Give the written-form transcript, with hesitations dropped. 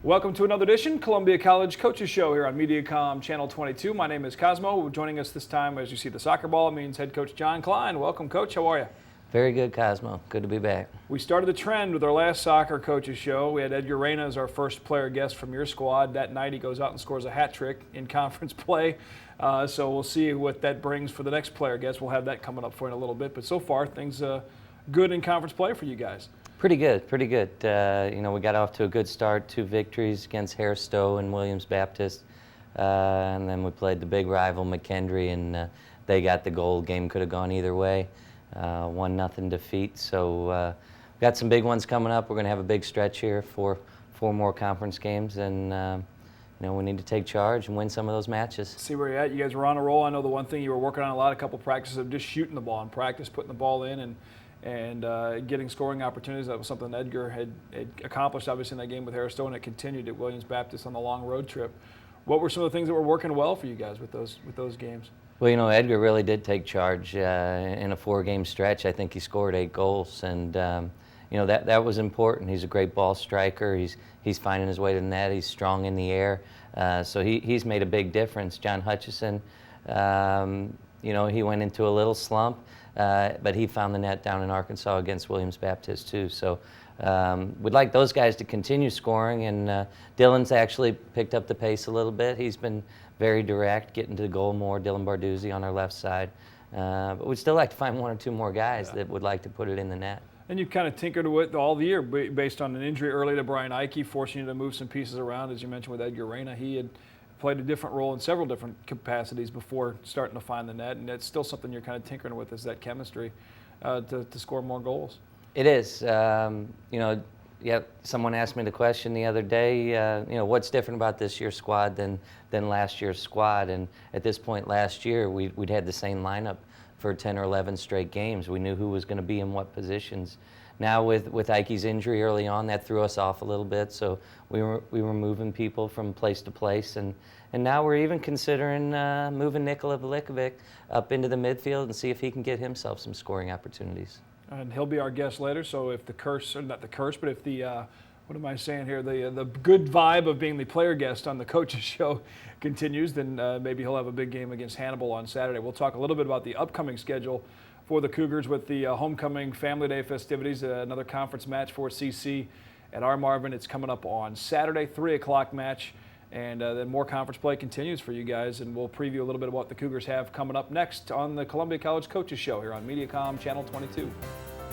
Welcome to another edition, Columbia College Coaches Show here on Mediacom Channel 22. My name is Cosmo. Joining us this time, as you see the soccer ball, it means head coach John Klein. Welcome, Coach. How are you? Very good, Cosmo. Good to be back. We started the trend with our last soccer coaches show. We had Edgar Reyna as our first player guest from your squad. That night he goes out and scores a hat trick in conference play. So we'll see what that brings for the next player guest. We'll have that coming up for in a little bit. But so far, things good in conference play for you guys. Pretty good, pretty good. We got off to a good start, 2 victories against Hairston and Williams Baptist. And then we played the big rival, McKendree, and they got the goal. Game could have gone either way. 1-0 defeat. So we've got some big ones coming up. We're going to have a big stretch here for 4 more conference games. And we need to take charge and win some of those matches. See where you're at. You guys were on a roll. I know the one thing you were working on a couple practices of just shooting the ball in practice, putting the ball in and getting scoring opportunities. That was something Edgar had accomplished, obviously, in that game with Hairston, and it continued at Williams Baptist on the long road trip. What were some of the things that were working well for you guys with those games? Well, Edgar really did take charge in a 4-game stretch. I think he scored 8 goals, and that was important. He's a great ball striker. He's finding his way to the net. He's strong in the air, so he's made a big difference. John Hutchison, he went into a little slump, but he found the net down in Arkansas against Williams Baptist too. So we'd like those guys to continue scoring, and Dylan's actually picked up the pace a little bit. He's been very direct, getting to the goal more. Dylan Barduzzi on our left side. But we'd still like to find 1 or 2 more guys that would like to put it in the net. And you've kind of tinkered with all the year based on an injury early to Brian Ike, forcing you to move some pieces around. As you mentioned with Edgar Reyna, he had played a different role in several different capacities before starting to find the net, and it's still something you're kind of tinkering with, is that chemistry to score more goals. It is. Someone asked me the question the other day, what's different about this year's squad than last year's squad? And at this point last year, we'd had the same lineup for 10 or 11 straight games. We knew who was going to be in what positions. Now with Ike's injury early on, that threw us off a little bit, so we were moving people from place to place, and now we're even considering moving Nikola Velikovic up into the midfield and see if he can get himself some scoring opportunities. And he'll be our guest later, so if the curse, or not the curse, but if the, what am I saying here, the good vibe of being the player guest on the coaches show continues, then maybe he'll have a big game against Hannibal on Saturday. We'll talk a little bit about the upcoming schedule for the Cougars with the homecoming Family Day festivities, another conference match for CC at R. Marvin. It's coming up on Saturday, 3 o'clock match, and then more conference play continues for you guys, and we'll preview a little bit of what the Cougars have coming up next on the Columbia College Coaches Show here on Mediacom Channel 22.